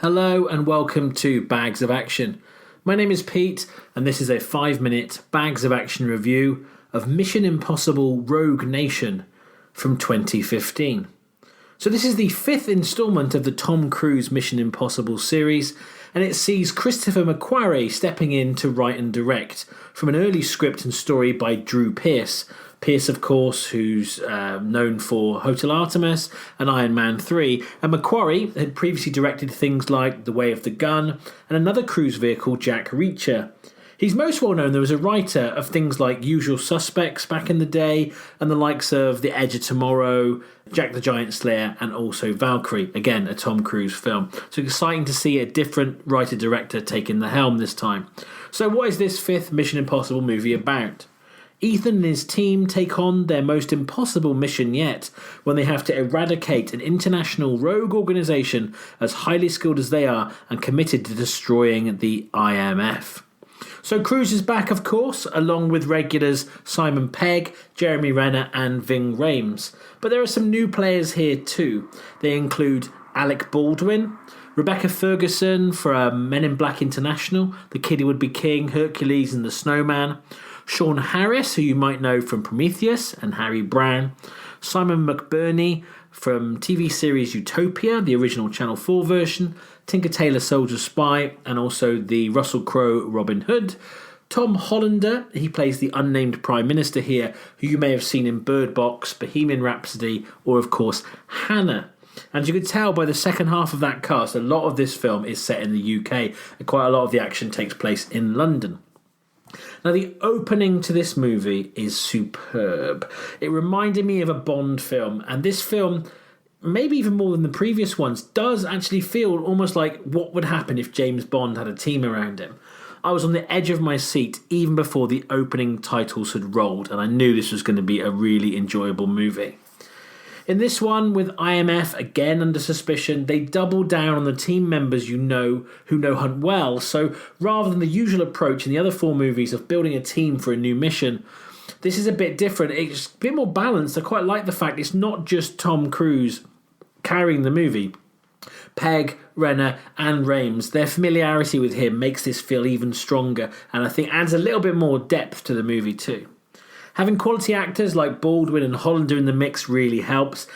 Hello and welcome to Bags of Action. My name is Pete and this is a 5-minute Bags of Action review of Mission Impossible Rogue Nation from 2015. So this is the 5th instalment of the Tom Cruise Mission Impossible series, and it sees Christopher McQuarrie stepping in to write and direct from an early script and story by Drew Pearce. Pearce, of course, who's known for Hotel Artemis and Iron Man 3, and McQuarrie had previously directed things like The Way of the Gun and another cruise vehicle, Jack Reacher. He's most well known though as a writer of things like Usual Suspects back in the day and the likes of The Edge of Tomorrow, Jack the Giant Slayer and also Valkyrie, again a Tom Cruise film. So exciting to see a different writer-director taking the helm this time. So what is this 5th Mission Impossible movie about? Ethan and his team take on their most impossible mission yet when they have to eradicate an international rogue organisation as highly skilled as they are and committed to destroying the IMF. So Cruise is back, of course, along with regulars Simon Pegg, Jeremy Renner and Ving Rhames. But there are some new players here too. They include Alec Baldwin, Rebecca Ferguson for Men in Black International, The Kid Who Would Be King, Hercules and the Snowman, Sean Harris, who you might know from Prometheus and Harry Brown, Simon McBurney from TV series Utopia, the original Channel 4 version, Tinker Tailor Soldier Spy, and also the Russell Crowe Robin Hood. Tom Hollander, he plays the unnamed Prime Minister here, who you may have seen in Bird Box, Bohemian Rhapsody, or of course Hannah. And you could tell by the second half of that cast, a lot of this film is set in the UK, and quite a lot of the action takes place in London. Now, the opening to this movie is superb. It reminded me of a Bond film, and this film, maybe even more than the previous ones, does actually feel almost like what would happen if James Bond had a team around him. I was on the edge of my seat even before the opening titles had rolled, and I knew this was going to be a really enjoyable movie. In this one, with IMF again under suspicion, they double down on the team members who know Hunt well. So rather than the usual approach in the other 4 movies of building a team for a new mission, this is a bit different. It's a bit more balanced. I quite like the fact it's not just Tom Cruise carrying the movie. Pegg, Renner and Rhames, their familiarity with him makes this feel even stronger and I think adds a little bit more depth to the movie too. Having quality actors like Baldwin and Hollander in the mix really helps,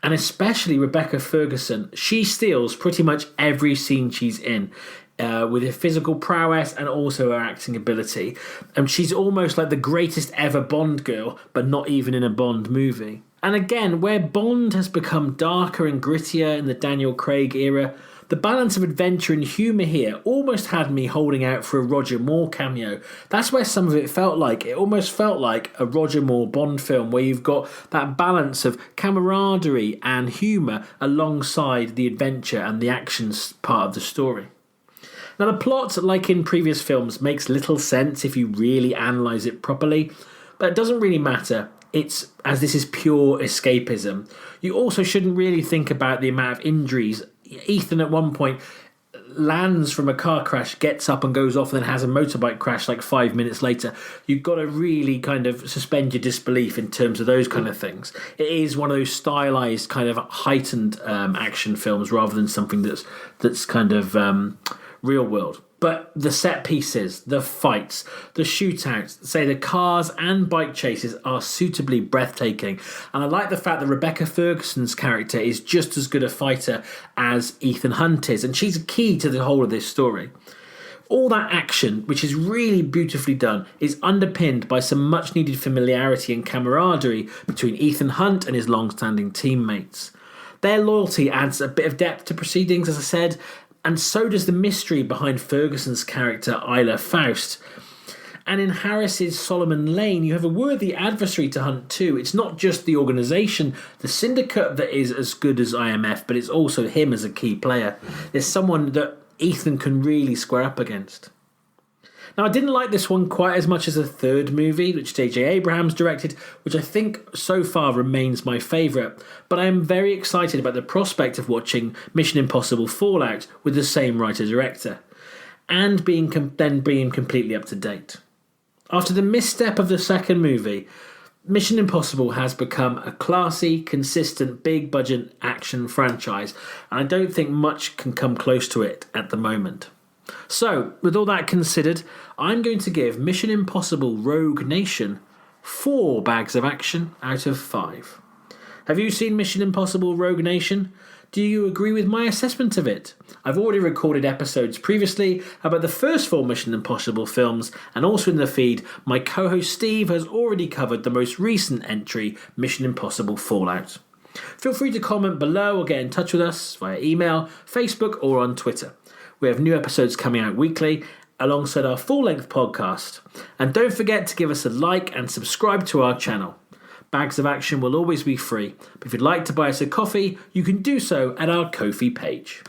and especially Rebecca Ferguson. She steals pretty much every scene she's in with her physical prowess and also her acting ability. And she's almost like the greatest ever Bond girl, but not even in a Bond movie. And again, where Bond has become darker and grittier in the Daniel Craig era, the balance of adventure and humour here almost had me holding out for a Roger Moore cameo. That's where some of it felt like. It almost felt like a Roger Moore Bond film where you've got that balance of camaraderie and humour alongside the adventure and the action part of the story. Now the plot, like in previous films, makes little sense if you really analyse it properly, but it doesn't really matter. It's as this is pure escapism. You also shouldn't really think about the amount of injuries. Ethan at one point lands from a car crash, gets up and goes off and then has a motorbike crash like 5 minutes later. You've got to really kind of suspend your disbelief in terms of those kind of things. It is one of those stylized kind of heightened action films rather than something that's kind of real world. But the set pieces, the fights, the shootouts, say the cars and bike chases are suitably breathtaking. And I like the fact that Rebecca Ferguson's character is just as good a fighter as Ethan Hunt is. And she's a key to the whole of this story. All that action, which is really beautifully done, is underpinned by some much needed familiarity and camaraderie between Ethan Hunt and his long-standing teammates. Their loyalty adds a bit of depth to proceedings, as I said, and so does the mystery behind Ferguson's character, Isla Faust. And in Harris's Solomon Lane, you have a worthy adversary to hunt too. It's not just the organisation, the syndicate that is as good as IMF, but it's also him as a key player. There's someone that Ethan can really square up against. Now, I didn't like this one quite as much as the third movie, which J.J. Abrams directed, which I think so far remains my favourite. But I am very excited about the prospect of watching Mission Impossible Fallout with the same writer-director, and being completely up to date. After the misstep of the second movie, Mission Impossible has become a classy, consistent, big budget action franchise, and I don't think much can come close to it at the moment. So, with all that considered, I'm going to give Mission Impossible Rogue Nation 4 bags of action out of 5. Have you seen Mission Impossible Rogue Nation? Do you agree with my assessment of it? I've already recorded episodes previously about the first 4 Mission Impossible films, and also in the feed, my co-host Steve has already covered the most recent entry, Mission Impossible Fallout. Feel free to comment below or get in touch with us via email, Facebook or on Twitter. We have new episodes coming out weekly alongside our full-length podcast. And don't forget to give us a like and subscribe to our channel. Bags of Action will always be free, but if you'd like to buy us a coffee, you can do so at our Ko-fi page.